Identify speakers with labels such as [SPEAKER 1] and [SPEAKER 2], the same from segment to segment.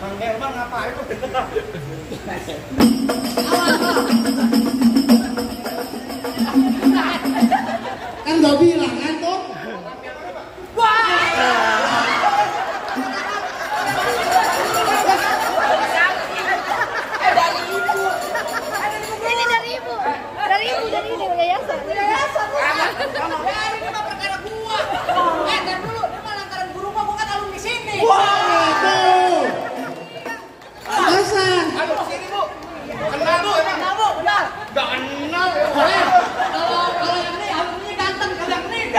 [SPEAKER 1] Bang Herman ngapain tuh?
[SPEAKER 2] Kan gak bilang kan tuh.
[SPEAKER 3] Dari ibu yayasan.
[SPEAKER 4] Ini mah perkara gua. Ntar dulu, ini mah lantaran guru gua bukan alumni sini.
[SPEAKER 2] Waduh. Alasan.
[SPEAKER 1] Aduh, sini Bu. Kenal Bu, emang.
[SPEAKER 4] Kenal bu, benar.
[SPEAKER 1] Gak kenal.
[SPEAKER 4] Kalau yang ini alumni ganteng, kalau yang ini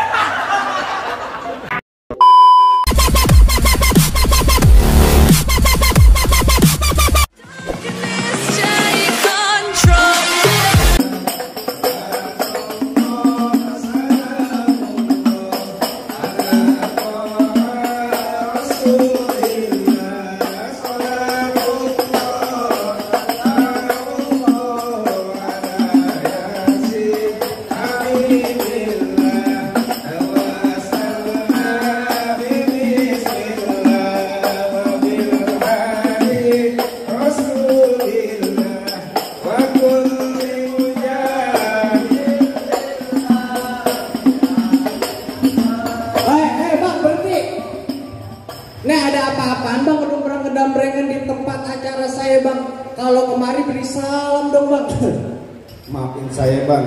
[SPEAKER 2] Maafin saya bang,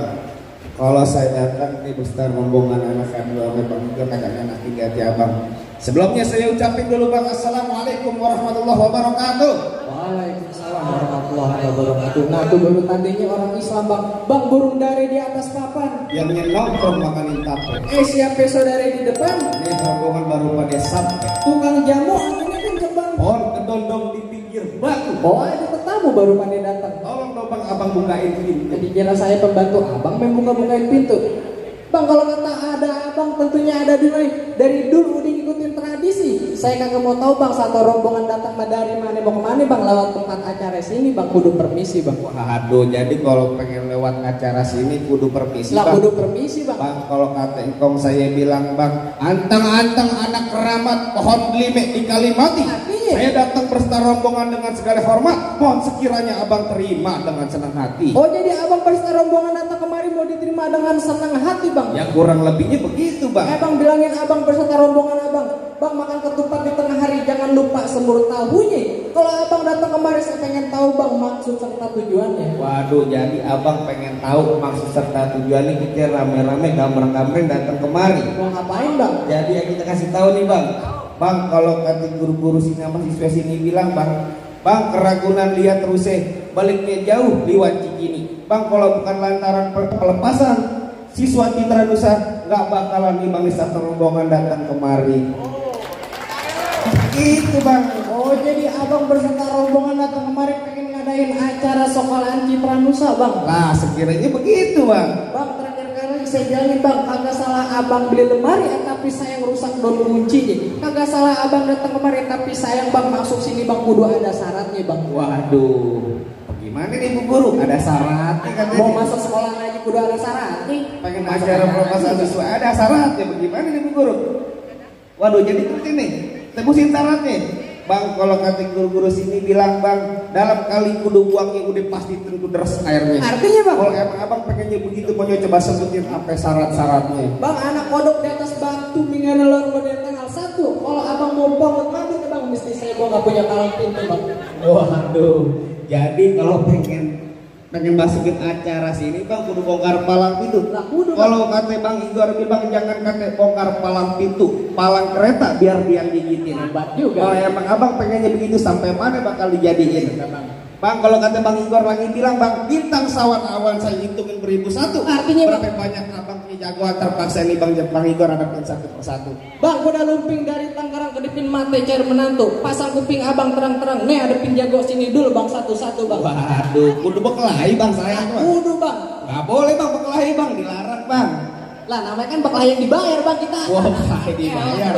[SPEAKER 2] kalau saya datang di besar rombongan anak kami bang itu kagak enak di hati abang. Sebelumnya saya ucapin dulu bang, assalamualaikum warahmatullahi wabarakatuh.
[SPEAKER 5] Waalaikumsalam warahmatullahi wabarakatuh. Nah tuh baru tandanya orang Islam bang. Bang burung dari di atas papan.
[SPEAKER 2] Yang nongkrong makanin tape.
[SPEAKER 5] Siapa saudara di depan?
[SPEAKER 2] Ini rombongan baru pada sampai.
[SPEAKER 5] Tukang jamu anginnya kenceng bang.
[SPEAKER 2] Pohon kedondong di pinggir batu.
[SPEAKER 5] Oh itu tetamu baru pada datang.
[SPEAKER 2] Tolong dong bang, abang bukain pintu.
[SPEAKER 5] Jadi kira saya pembantu abang membuka-bukain pintu. Bang kalau kata ada abang tentunya ada dulu. Dari dulu udah ngikutin tradisi. Saya kagak mau tahu bang satu rombongan datang dari mana mau kemana bang lewat tempat acara sini bang kudu permisi bang.
[SPEAKER 2] Waduh, jadi kalau pengen lewat acara sini kudu permisi
[SPEAKER 5] lah
[SPEAKER 2] bang.
[SPEAKER 5] kudu permisi bang.
[SPEAKER 2] Bang kalau kata engkong saya bilang bang, anteng-anteng anak keramat pohon belime di Kalimati.
[SPEAKER 5] Artinya?
[SPEAKER 2] Saya datang berserta rombongan dengan segala hormat. Mohon sekiranya abang terima dengan senang hati.
[SPEAKER 5] Oh jadi abang berserta rombongan datang kemari mau diterima dengan senang hati bang.
[SPEAKER 2] Ya kurang lebihnya begitu bang.
[SPEAKER 5] Bang bilangin abang berserta rombongan abang. Bang makan ketupat di tengah hari jangan lupa semur tahunya. Kalau abang datang kemari saya pengen tahu bang maksud serta tujuannya.
[SPEAKER 2] Waduh, jadi abang pengen tahu maksud serta tujuannya kita rame-rame gambreng-gambreng datang kemari.
[SPEAKER 5] Mau ngapain bang?
[SPEAKER 2] Jadi yang kita kasih tahu nih bang. Bang kalau kata guru-guru sini sama siswa sini bilang bang keragunan lihat terus baliknya jauh liwat Cikini. Bang kalau bukan lantaran pelepasan siswa Citra Nusa nggak bakalan nih bang satu rombongan datang kemari. Itu bang.
[SPEAKER 5] Oh jadi abang berserta rombongan datang kemari pengen ngadain acara sekolahan Citra Nusa bang.
[SPEAKER 2] Lah sekiranya begitu bang.
[SPEAKER 5] Bang terakhir kali saya bilangin bang kagak salah abang beli lemari tapi sayang rusak don kuncinya. Kagak salah abang datang kemari tapi sayang bang masuk sini bang kudu ada syaratnya bang.
[SPEAKER 2] Waduh, gimana nih Bu Guru? Ada syaratnya katanya.
[SPEAKER 5] Mau masuk sekolah lagi kudu ada syaratnya.
[SPEAKER 2] Pengen acara proposal siswa ada syaratnya. Bagaimana nih Bu Guru? Waduh, jadi seperti nih. Tebusin syaratnya. Bang, kalau kata guru-guru sini bilang bang, dalam kali kudu buangnya udah pasti tentu deras airnya.
[SPEAKER 5] Artinya bang?
[SPEAKER 2] Kalau emang abang pengennya begitu, mau coba sebutin apa syarat-syaratnya.
[SPEAKER 5] Bang, anak kodok di atas batu minggu lor pada tanggal 1. Kalau abang mau bangun mati bang, mesti saya gua nggak punya kalang pintu bang.
[SPEAKER 2] Waduh, jadi kalau pengen masukin acara sini bang kudu bongkar palang pintu.
[SPEAKER 5] Lah kudu.
[SPEAKER 2] Kalau kata Bang Igor bilang jangan kata bongkar palang pintu, palang kereta biar dia gigitin.
[SPEAKER 5] Hebat juga.
[SPEAKER 2] Kalau emang abang pengennya begitu sampai mana bakal dijadiin? Bang kalau kata Bang Igor lagi bilang bang bintang sawan awan saya hitungin 1001.
[SPEAKER 5] Artinya
[SPEAKER 2] berapa banyak abang punya jagoan terpaksa nih bang Igor hadapin satu persatu.
[SPEAKER 5] Bang udah lumping dari Tangerang ke dipin mate cari menantu. Pasang kuping abang terang-terang. Nih adepin jago sini dulu bang satu-satu bang.
[SPEAKER 2] Waduh, kudu bekelahi bang saya tuh.
[SPEAKER 5] Kudu bang.
[SPEAKER 2] Gak boleh bang bekelahi bang, dilarang bang.
[SPEAKER 5] Lah namanya kan bekelahi yang dibayar bang kita.
[SPEAKER 2] Wah bekelahi dibayar.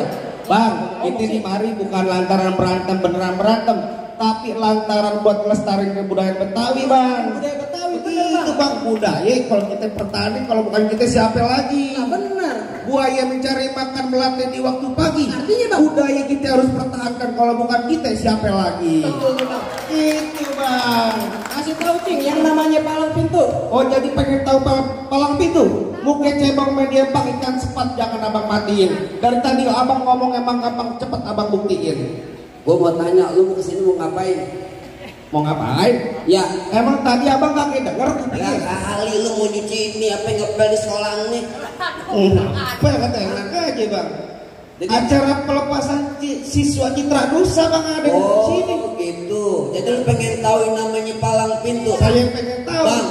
[SPEAKER 2] Bang, kita di mari bukan lantaran berantem beneran berantem, tapi lantaran buat melestarikan kebudayaan Betawi bang.
[SPEAKER 5] Budaya Betawi
[SPEAKER 2] itu bang budaya. Kalau kita pertanian, kalau bukan kita siapa lagi?
[SPEAKER 5] Nah benar.
[SPEAKER 2] Buaya mencari makan melatih di waktu pagi.
[SPEAKER 5] Artinya, Bang?
[SPEAKER 2] Budaya kita harus pertahankan, kalau bukan kita siapa lagi?
[SPEAKER 5] Betul, Bang.
[SPEAKER 2] Itu Bang.
[SPEAKER 5] Kasih tahu Cing yang namanya palang pintu.
[SPEAKER 2] Oh jadi pengen tahu palang pintu? Mungkin cebong media Bang ikan sepat jangan abang matiin. Dari tadi abang ngomong emang gampang cepet abang buktiin.
[SPEAKER 6] Gue mau tanya, lu mau kesini mau ngapain?
[SPEAKER 2] Mau ngapain?
[SPEAKER 6] Ya,
[SPEAKER 2] Emang tadi abang kagak denger
[SPEAKER 6] ya
[SPEAKER 2] kupingnya?
[SPEAKER 6] kali lu mau nyuci ini apa yang ngepel di sekolah nih?
[SPEAKER 2] Apa kata enak aja Bang?
[SPEAKER 6] Jadi-
[SPEAKER 2] Acara pelepasan siswa Citra Nusa Bang ada di sini.
[SPEAKER 6] Oh gitu. Jadi lu pengen tahu yang namanya palang pintu?
[SPEAKER 2] Saya pengen tahu.
[SPEAKER 6] Bang,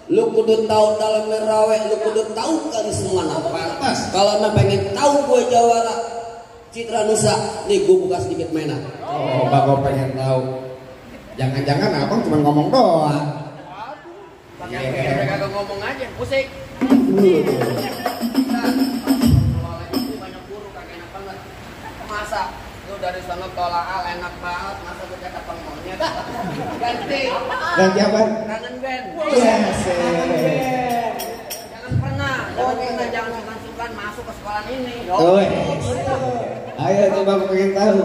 [SPEAKER 6] lu kudu tahu dalam merawe, lu kudu tahu kali semua nama.
[SPEAKER 2] Pantas.
[SPEAKER 6] Kalau emang pengen tahu gue jawara Citra Nusa, nih gue buka sedikit mainan.
[SPEAKER 2] Oh Bang gue pengen tahu. Jangan-jangan abang cuma ngomong doang.
[SPEAKER 1] Yang kagak ngomong aja, musik. Banyak guru kagak enak banget. Masa lu dari sana tolak enak banget, masa gue kata pengmaunya. Ganti.
[SPEAKER 2] Ganti apa?
[SPEAKER 1] Kangen band.
[SPEAKER 2] Yes.
[SPEAKER 1] Jangan pernah jangan sukan-sukan masuk ke sekolah ini.
[SPEAKER 2] Oh, yes. Ayo coba aku pengen tahu.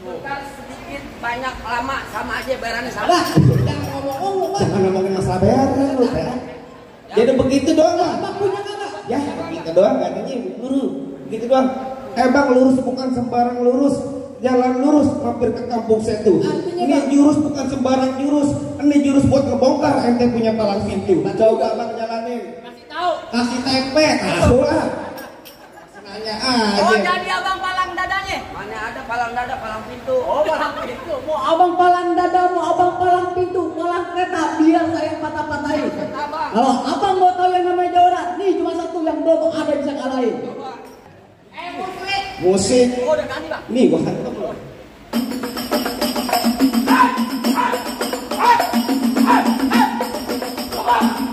[SPEAKER 1] Bukan sedikit banyak lama sama aja bayarannya sama.
[SPEAKER 5] Lah, jangan ngomong-ngomong, Bang.
[SPEAKER 2] Jangan ngomongin masalah bayaran lu ya. Jadi begitu doang Bang.
[SPEAKER 5] Abang punya kagak?
[SPEAKER 2] Ya begitu doang katanya guru. Begitu doang. Bang lurus bukan sembarang lurus. Jalan lurus mampir ke kampung Setu.
[SPEAKER 5] Artinya,
[SPEAKER 2] Ini
[SPEAKER 5] Bang?
[SPEAKER 2] jurus bukan sembarang jurus. Ini jurus buat ngebongkar ente punya palang pintu. Coba Bang jalanin.
[SPEAKER 1] Kasih tahu.
[SPEAKER 2] Kasih tempe, tahu lah. Nanya aja.
[SPEAKER 4] Oh jadi abang palang dadanya?
[SPEAKER 1] Mana ada palang dada, palang pintu.
[SPEAKER 4] Oh palang pintu.
[SPEAKER 5] Mau abang palang dada, mau abang palang pintu, palang kereta, biar saya patah-patahin.
[SPEAKER 1] Abang.
[SPEAKER 5] Kalau abang mau tahu yang namanya jawara, nih cuma satu yang belum ada bisa kalahin.
[SPEAKER 4] Musik.
[SPEAKER 2] Musik.
[SPEAKER 4] Oh udah ganti bang.
[SPEAKER 2] Nih gua hantam loh.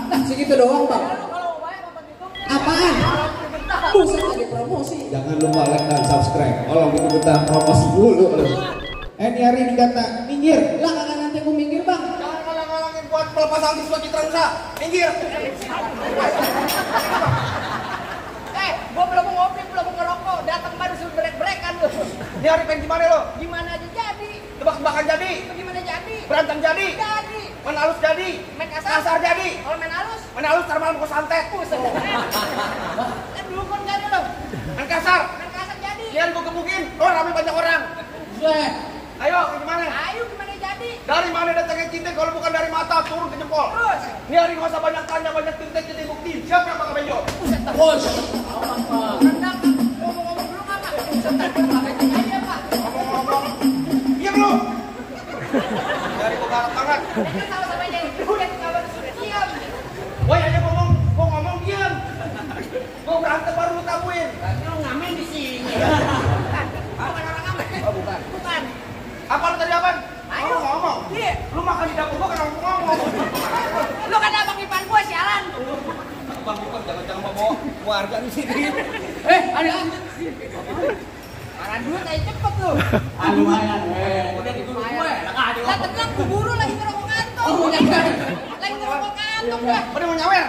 [SPEAKER 5] Nah segitu doang bang.
[SPEAKER 4] Kalau bayar apa gitu?
[SPEAKER 5] Apaan? Buset lagi promosi.
[SPEAKER 2] Jangan lupa like dan subscribe. Tolong itu kita promosi dulu loh. Ini hari ini kata minggir.
[SPEAKER 5] Lah kagak nanti aku minggir bang.
[SPEAKER 1] Jangan ngalang-ngalangin buat pelepasan siswa Citra Nusa. Minggir.
[SPEAKER 4] Gua belum mau ngopi, belum mau ngerokok. Datang baru suruh break-breakan lu.
[SPEAKER 1] Ini hari pengen gimana lo?
[SPEAKER 4] Gimana aja jadi?
[SPEAKER 1] Tebak-tebakan jadi.
[SPEAKER 4] Gimana jadi?
[SPEAKER 1] Berantem jadi.
[SPEAKER 4] Jadi.
[SPEAKER 1] Main halus jadi.
[SPEAKER 4] Main kasar.
[SPEAKER 1] Kasar jadi.
[SPEAKER 4] Kalau main halus,
[SPEAKER 1] Main halus ntar malam gua santet.
[SPEAKER 4] buset. Kan dulu kan jadi lo.
[SPEAKER 1] Main kasar.
[SPEAKER 4] Main kasar jadi.
[SPEAKER 1] Lihat gua gebukin. Oh rame banyak orang.
[SPEAKER 5] Buset.
[SPEAKER 1] Ayo gimana?
[SPEAKER 4] Ayo gimana jadi?
[SPEAKER 1] Dari mana datangnya cinta kalau bukan dari mata turun ke jempol.
[SPEAKER 4] Terus.
[SPEAKER 1] Ini hari nggak usah banyak tanya, banyak tinta jadi bukti. Siapa yang pakai bejo?
[SPEAKER 4] Buset.
[SPEAKER 5] Bos.
[SPEAKER 4] Rendang. Ngomong-ngomong dulu kakak. Buset. Pakai aja pak.
[SPEAKER 1] Ngomong-ngomong. Diam lu. Dari gua galak banget.
[SPEAKER 4] Ini sama-sama jadi. Udah kabar sudah diam.
[SPEAKER 1] Woi aja ngomong, gua ngomong diam. Gua berantem baru lu tabuin.
[SPEAKER 4] Lu ngamen di sini. Bukan orang ngamen.
[SPEAKER 1] Oh bukan.
[SPEAKER 4] Bukan.
[SPEAKER 1] Apa lu tadi apa?
[SPEAKER 4] Ayo.
[SPEAKER 1] Lu ngomong.
[SPEAKER 4] Iya.
[SPEAKER 1] Lu makan di dapur gua kan ngomong.
[SPEAKER 4] Lu kan abang Ipan gua sialan.
[SPEAKER 1] Bang, jangan bawa warga di sini.
[SPEAKER 4] Ada. Parah duit aja cepet lu.
[SPEAKER 5] Lumayan.
[SPEAKER 4] Udah diburu gue. Lah tenang, ku buru lagi ngerokok kantong. Lagi ngerokok kantong gue.
[SPEAKER 1] Udah mau nyawer.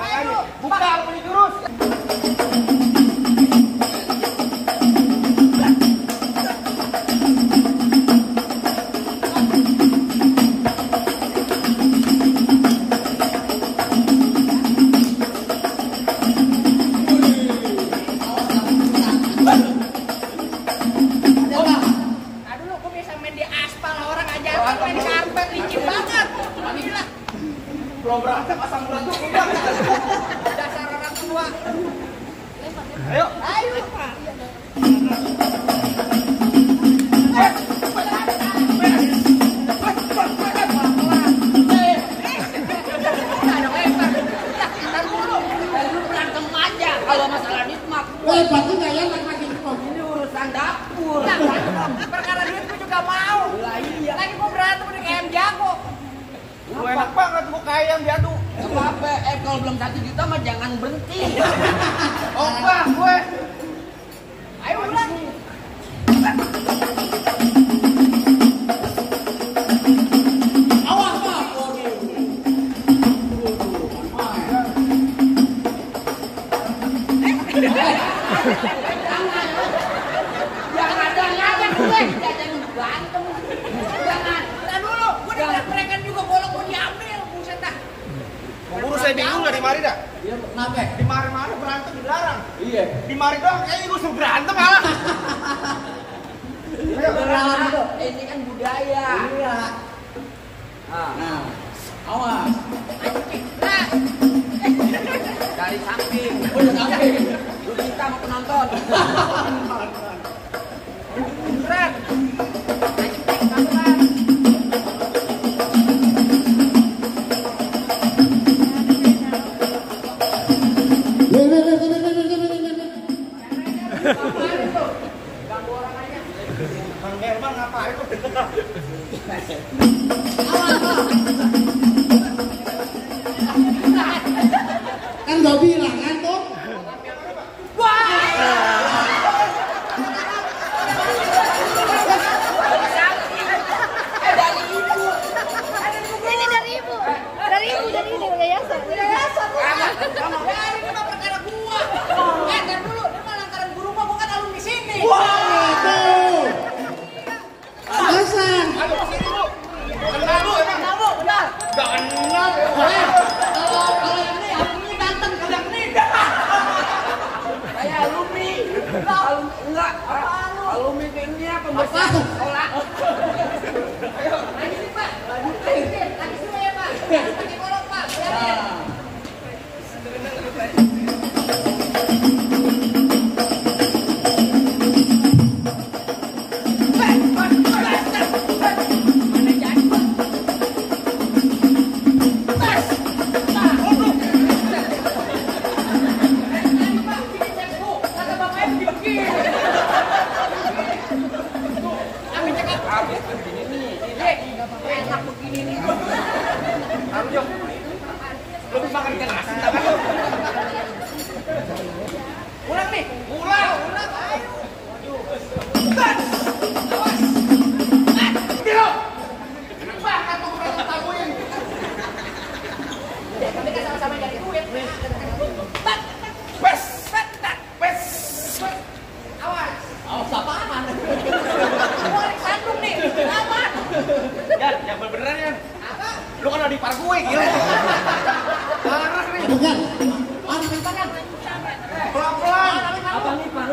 [SPEAKER 4] Ayo,
[SPEAKER 1] Buka lu punya jurus.
[SPEAKER 4] Nah dulu gue bisa main di aspal, orang aja main di karpet, licin banget. Gila.
[SPEAKER 1] Belum berantem asam urat tuh udah.
[SPEAKER 4] Dasar orang tua.
[SPEAKER 1] Ayo.
[SPEAKER 4] Ayo. Kalau masalah duit mah,
[SPEAKER 5] Berarti nggak enak lagi.
[SPEAKER 4] ini urusan dapur. Perkara duit gue juga mau. Lah iya. Lagi gue berantem udah kayak ayam jago.
[SPEAKER 1] Lu enak banget gua kayak yang diadu. apa-apa. Kalau belum 1 juta mah jangan berhenti. Bang, gue. Ayo ulang.
[SPEAKER 6] Awas Bang.
[SPEAKER 1] Jangan gue. Jangan berantem. Jangan.
[SPEAKER 4] Nah dulu, gue udah mereka juga bola mau diambil, buset dah.
[SPEAKER 2] Guru saya bingung dari mari dah.
[SPEAKER 6] Iya, kenapa?
[SPEAKER 2] Di mari-mari berantem dilarang.
[SPEAKER 6] Iya.
[SPEAKER 2] Di mari doang kayaknya gue suruh berantem malah.
[SPEAKER 1] Ini kan budaya.
[SPEAKER 6] Iya. Nah, awas.
[SPEAKER 1] Nah. Dari samping.
[SPEAKER 6] Oh, dari samping.
[SPEAKER 1] Lu kita mau penonton. Keren.
[SPEAKER 2] Bang Herman ngapain tuh?
[SPEAKER 6] Kan gak bilang kan tuh.
[SPEAKER 3] Ini dari ibu. Dari ibu dari ini yayasan. Yayasan.
[SPEAKER 4] Ya ini mah perkara gua. Ntar dulu, ini mah lantaran guru mah bukan alumni sini.
[SPEAKER 6] Waduh. Alasan.
[SPEAKER 2] Aduh, sini lu. Kenal lu emang.
[SPEAKER 4] Kamu, udah.
[SPEAKER 2] Gak kenal.
[SPEAKER 4] Kalau ini alumni ganteng, kagak nih.
[SPEAKER 1] Saya alumni. Enggak. Alumni ini apa?
[SPEAKER 4] Apa?
[SPEAKER 1] Olah.
[SPEAKER 4] Lagi nih Pak. Lagi semua ya Pak. Lagi kolok Pak.
[SPEAKER 1] Enak begini nih. Harus yuk. Lu bisa makan ikan asin tak kan?
[SPEAKER 4] Ulang nih.
[SPEAKER 1] Ulang.
[SPEAKER 4] Ayo.
[SPEAKER 1] Tiro. Pak, kan tuh orang tamuin.
[SPEAKER 4] Kami kan sama-sama nyari duit.
[SPEAKER 1] Pes. Pes.
[SPEAKER 4] Awas.
[SPEAKER 6] Awas apaan?
[SPEAKER 4] Gua di Bandung nih. Aman.
[SPEAKER 2] Yan, yang beneran Yan.
[SPEAKER 4] Apa?
[SPEAKER 2] Lu kan ada di par gue gila. Parah nih.
[SPEAKER 6] Bukan.
[SPEAKER 2] Pelan-pelan.
[SPEAKER 1] Abang nih, Pak,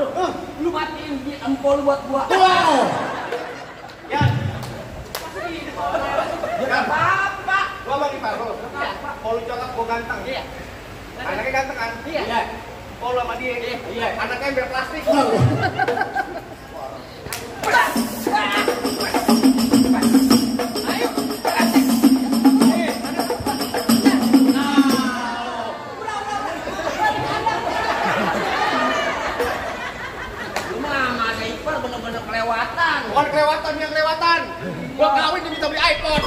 [SPEAKER 1] lu matiin di empol buat gua.
[SPEAKER 6] Wow.
[SPEAKER 2] Yan. Yan.
[SPEAKER 1] Apa?
[SPEAKER 2] Gua bang di par lu. Kalau lu cakep gua ganteng.
[SPEAKER 1] Iya.
[SPEAKER 2] Anaknya ganteng kan?
[SPEAKER 1] Iya.
[SPEAKER 2] Kalau lu sama dia. Iya. Anaknya ember plastik.
[SPEAKER 1] Lu mah sama ada Ipar bener-bener kelewatan.
[SPEAKER 2] Bukan kelewatan, yang kelewatan. Gua kawin dia minta beli iPhone.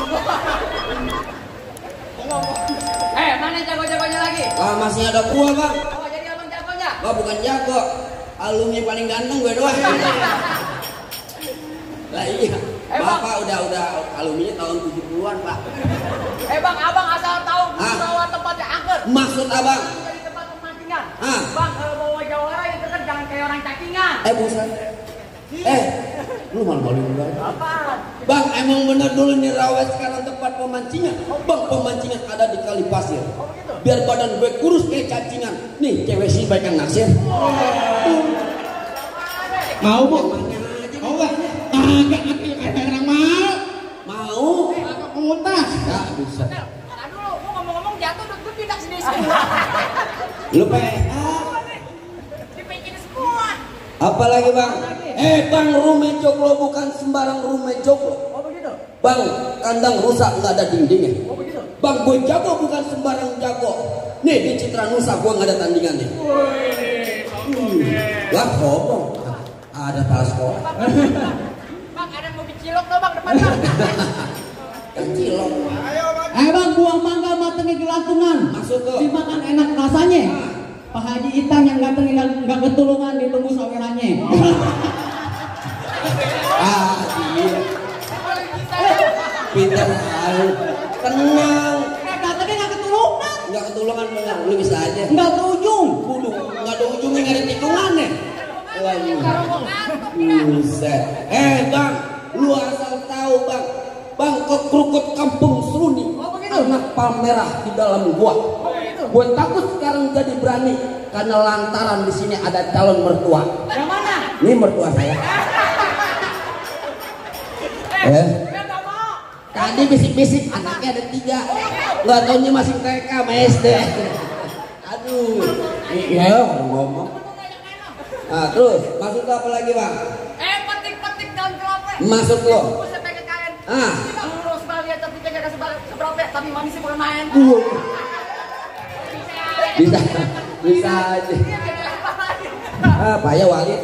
[SPEAKER 1] Mana jago-jagonya lagi?
[SPEAKER 6] Ah, masih ada gua Bang.
[SPEAKER 1] Oh, jadi abang jagonya?
[SPEAKER 6] Gua bukan jago. Alumni paling ganteng gue doang. Lah iya. Bapak udah alumni tahun 70-an, Pak.
[SPEAKER 1] Bang, abang asal tahu
[SPEAKER 6] Hah?
[SPEAKER 1] bawa tempatnya angker.
[SPEAKER 6] Maksud Abang?
[SPEAKER 1] Jadi tempat pemancingan.
[SPEAKER 6] Hah?
[SPEAKER 1] Bang, kalau bawa jawara itu kan jangan kayak orang cacingan.
[SPEAKER 6] Bukan. Lu malu-maluin gue.
[SPEAKER 1] Apaan?
[SPEAKER 6] Bang, emang bener dulu nih Rawes sekarang tempat pemancingan. Bang, pemancingan ada di Kali Pasir. Biar badan gue kurus kayak cacingan. Nih, cewek sih baik yang naksir. Mau, Bu? Mau gak? Agak, kata orang mau. Mau? Agak penguntas. Gak bisa.
[SPEAKER 4] Nah dulu, gua ngomong-ngomong jatuh, gue pindah sendiri semua.
[SPEAKER 6] Lu
[SPEAKER 4] Dipencin semua.
[SPEAKER 6] apalagi Bang? Bang, rumah joglo bukan sembarang rumah joglo.
[SPEAKER 1] Oh begitu?
[SPEAKER 6] Bang, kandang rusak nggak ada dindingnya.
[SPEAKER 1] Oh begitu?
[SPEAKER 6] Bang, gue jago bukan sembarang jago. Nih di Citra Nusa gue nggak ada tandingannya. Lah ngomong, ada kepala sekolah.
[SPEAKER 4] Bang, ada mobil cilok tuh bang depan bang.
[SPEAKER 6] Kan cilok.
[SPEAKER 2] Ayo, Bang.
[SPEAKER 5] Bang, buah mangga matengnya gelantungan.
[SPEAKER 6] Maksud lo?
[SPEAKER 5] Dimakan enak rasanya. Pak Haji Itang yang datang nggak ketulungan ditunggu sawerannya.
[SPEAKER 6] Iya. Pintar sekali. Tenang.
[SPEAKER 5] Datangnya nggak ketulungan.
[SPEAKER 6] Nggak ketulungan benar. Lu bisa aja.
[SPEAKER 5] Nggak berujung.
[SPEAKER 6] Kudu. Nggak ada ujungnya, nggak ada tikungannya. Buset. Bang, lu asal tahu bang. Bang, kekrukut kampung Seruni. Anak palmerah di dalam gua. Gue takut sekarang jadi berani karena lantaran di sini ada calon mertua.
[SPEAKER 4] Yang mana?
[SPEAKER 6] Ini mertua saya. Tadi bisik-bisik anaknya ada 3. Nggak taunya masih TK sama SD. Aduh. Iya ngomong. Nah terus maksud lo apa lagi bang?
[SPEAKER 4] Petik-petik daun kelapa.
[SPEAKER 6] Maksud lo?
[SPEAKER 4] Saya pengen kain.
[SPEAKER 6] Ah.
[SPEAKER 4] Terus balik tapi jangan seberapa tapi manis bukan main.
[SPEAKER 6] Bisa aja. Pak ya Walid.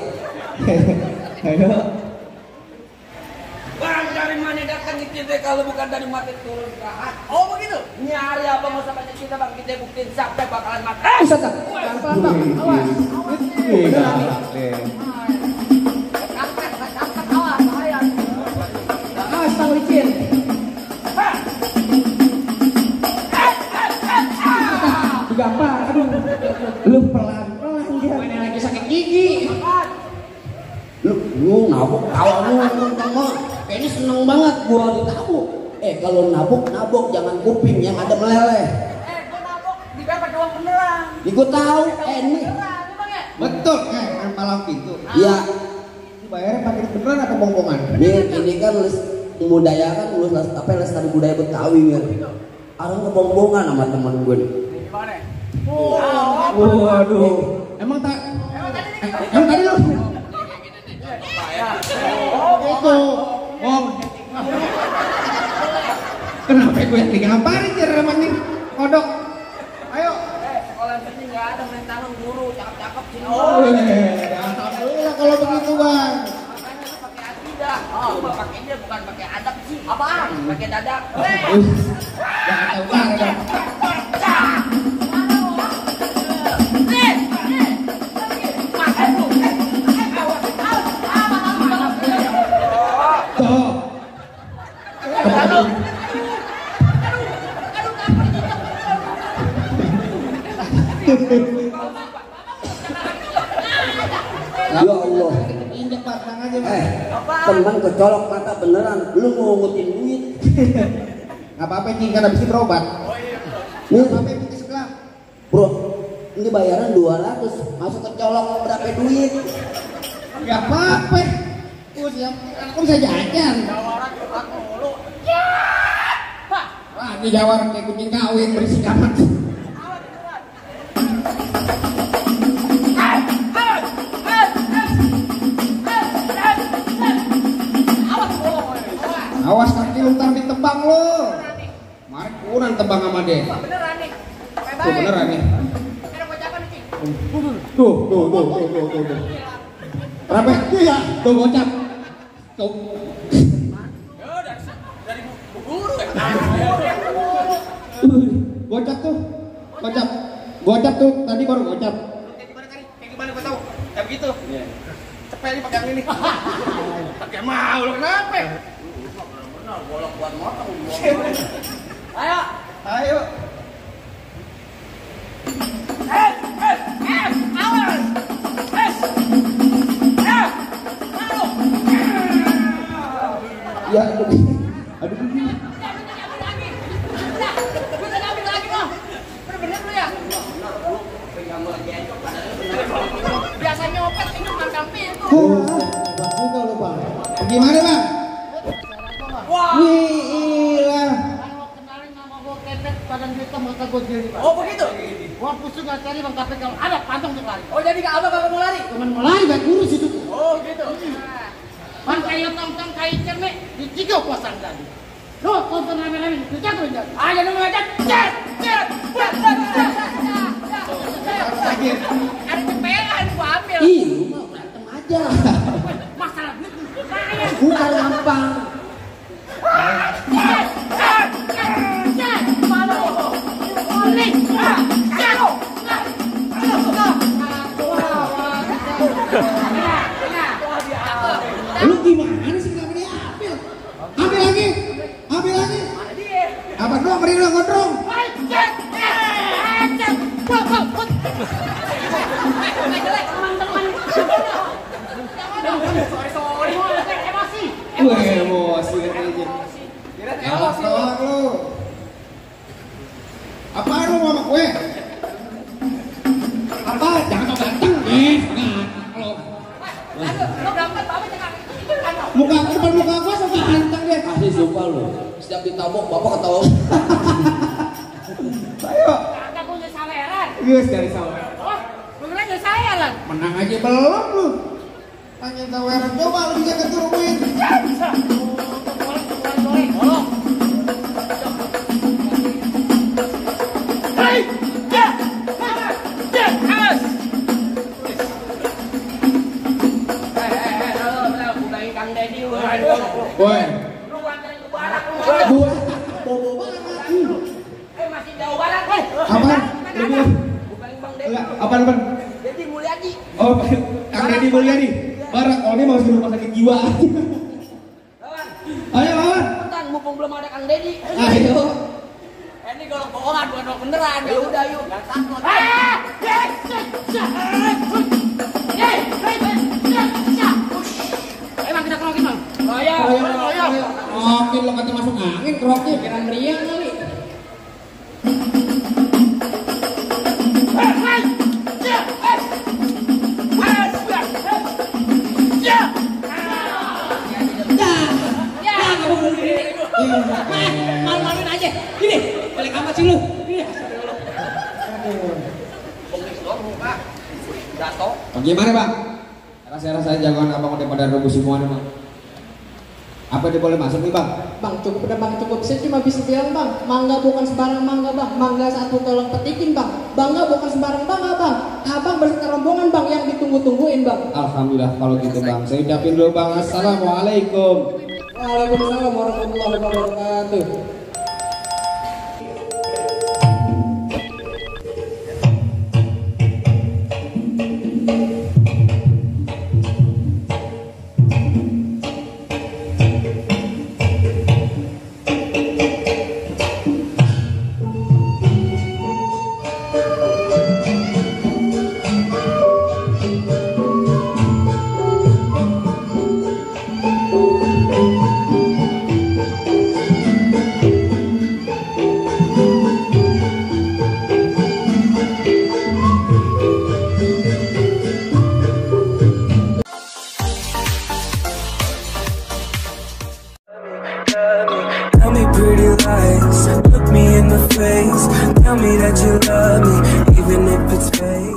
[SPEAKER 2] Ayo.
[SPEAKER 1] Bang, dari mana datang kita kalau bukan dari mati turun ke hati?
[SPEAKER 4] Oh begitu.
[SPEAKER 1] Nyari apa mau sampai kita bang, kita buktiin sampai bakalan mati.
[SPEAKER 6] Bisa tak?
[SPEAKER 4] Pelan-pelan bang. Awas. Angkat, awas, bahaya. Awas, tang licin.
[SPEAKER 5] Gampang. Aduh. Lu pelan-pelan dia. Mainnya lagi sakit gigi.
[SPEAKER 6] Lu nabok tawa lu mah. Kayaknya seneng banget gua ditabuk. Kalau nabok jangan kuping yang ada meleleh.
[SPEAKER 4] Gua nabok dibayar pakai uang beneran.
[SPEAKER 6] Gua tahu. Ini.
[SPEAKER 2] Betul, kan palang pintu.
[SPEAKER 6] Iya.
[SPEAKER 2] Dibayarnya pakai beneran atau bongkongan?
[SPEAKER 6] Ini kan les budaya kan les apa lestari budaya Betawi mir. Orang kebombongan sama temen gue nih.
[SPEAKER 4] Gimana?
[SPEAKER 2] Waduh. Emang tadi lu? Itu. Kenapa gue yang digamparin ceramahnya kodok? Ayo.
[SPEAKER 1] Sekolah sini nggak ada main tangan guru, cakep-cakep sini.
[SPEAKER 2] Alhamdulillah kalau begitu bang.
[SPEAKER 1] Makanya lu pakai akidah. Cuma pakai dia bukan pakai adab sih. Apaan? Pakai dadak.
[SPEAKER 2] Jangan tahu bang.
[SPEAKER 6] Ya Allah.
[SPEAKER 2] Injek batang aja bang.
[SPEAKER 6] Teman kecolok mata beneran. Lu mau ngutin duit.
[SPEAKER 2] Nggak apa-apa Cing, kan habis berobat.
[SPEAKER 6] Nih,
[SPEAKER 2] Nggak apa-apa yang sebelah.
[SPEAKER 6] bro, ini bayaran 200. Masuk kecolok berapa duit?
[SPEAKER 2] Nggak apa-apa. Aku bisa jajan. Lagi jawar kayak kucing kawin berisik amat. Awas kaki lu ntar ditebang lu. Mari kurang tebang sama dia.
[SPEAKER 4] Beneran nih.
[SPEAKER 2] Tuh beneran nih.
[SPEAKER 4] Ada gocapan nih, Cing.
[SPEAKER 2] Tuh. Berapa? Iya. Tuh gocap. Tuh.
[SPEAKER 1] Dari guru ya.
[SPEAKER 2] Gocap tuh. Gocap tuh. Tadi baru gocap.
[SPEAKER 1] Kayak gimana gua tahu? Kayak begitu. Cepet nih pakai yang ini. Pakai mau lu kenapa? Benar, bolak buat motong.
[SPEAKER 4] Ayo.
[SPEAKER 2] Ayo.
[SPEAKER 4] Awas.
[SPEAKER 2] Ya, aduh.
[SPEAKER 4] Bisa ambil lagi loh. Bener-bener lu ya. Biasa nyopet ini makan pintu.
[SPEAKER 2] Bang juga lu bang. Gimana bang?
[SPEAKER 4] Wah.
[SPEAKER 2] Gila.
[SPEAKER 7] Kemarin nama gua kepet badan hitam mata gua gini Pak.
[SPEAKER 4] Oh begitu.
[SPEAKER 7] Gua pusing nggak cari bang tapi kalau ada pantang untuk lari.
[SPEAKER 4] Oh jadi abang kagak mau lari?
[SPEAKER 7] Temen mau lari gak kurus itu.
[SPEAKER 4] Oh gitu.
[SPEAKER 7] Bang kayak tong-tong kayak cermek dicigau pasang tadi. Loh tonton rame-rame dijatuhin jadi.
[SPEAKER 4] Ayo dong aja. Cet. Ada cepean gua ambil.
[SPEAKER 6] Ih, lu mah berantem aja.
[SPEAKER 4] Masalah duit saya.
[SPEAKER 6] Bukan gampang.
[SPEAKER 4] Malu.
[SPEAKER 2] Gondrong, Rino, gondrong. Emosi katanya. Tolak lu. Apaan lu mau sama gue? Apa? Jangan mau ganteng. Muka depan muka gua sama ganteng dia.
[SPEAKER 6] Kasih sumpah lu. Setiap ditabok bapak ketawa.
[SPEAKER 2] Ayo.
[SPEAKER 4] Kakak gue jadi saweran.
[SPEAKER 2] Yes, dari sawer.
[SPEAKER 4] Oh, lu kira jadi saweran.
[SPEAKER 2] Menang aja belum lu. Tanya saweran coba lu bisa keturunin. Woi,
[SPEAKER 4] Lu anterin ke barak lu.
[SPEAKER 2] gua bobo banget.
[SPEAKER 4] Masih jauh barak, weh.
[SPEAKER 2] Apaan?
[SPEAKER 4] Bukan Bang Deddy.
[SPEAKER 2] Enggak, apaan?
[SPEAKER 4] Deddy Mulyadi.
[SPEAKER 2] Oh, Kang Deddy Mulyadi. Barak, oh ini mau suruh rumah sakit jiwa.
[SPEAKER 4] Lawan.
[SPEAKER 2] Ayo lawan.
[SPEAKER 4] Bentar, mumpung belum ada Kang Deddy.
[SPEAKER 2] Ayo.
[SPEAKER 4] Ini kalau bohongan bukan orang beneran. Ya udah yuk, jangan takut. Emang kita kerokin, Bang. Royal.
[SPEAKER 5] Oke, lo kata masuk angin, keroknya kira meriang kali.
[SPEAKER 4] Malu-maluin aja. Gini, balik amat sih lu.
[SPEAKER 1] Jatuh.
[SPEAKER 2] Bagaimana bang? Rasa-rasa jagoan abang udah pada rebus semua nih bang. Apa dia boleh masuk nih bang?
[SPEAKER 5] Bang, cukup udah bang, cukup. Saya cuma bisa bilang bang, mangga bukan sembarang mangga bang. Mangga satu tolong petikin bang. Bangga bukan sembarang bangga bang. Abang berserta rombongan bang yang ditunggu-tungguin bang.
[SPEAKER 2] Alhamdulillah kalau gitu bang. Saya ucapin dulu bang. Assalamualaikum.
[SPEAKER 5] Waalaikumsalam warahmatullahi wabarakatuh.
[SPEAKER 8] Tell me pretty lies, look me in the face. Tell me that you love me, even if it's fake.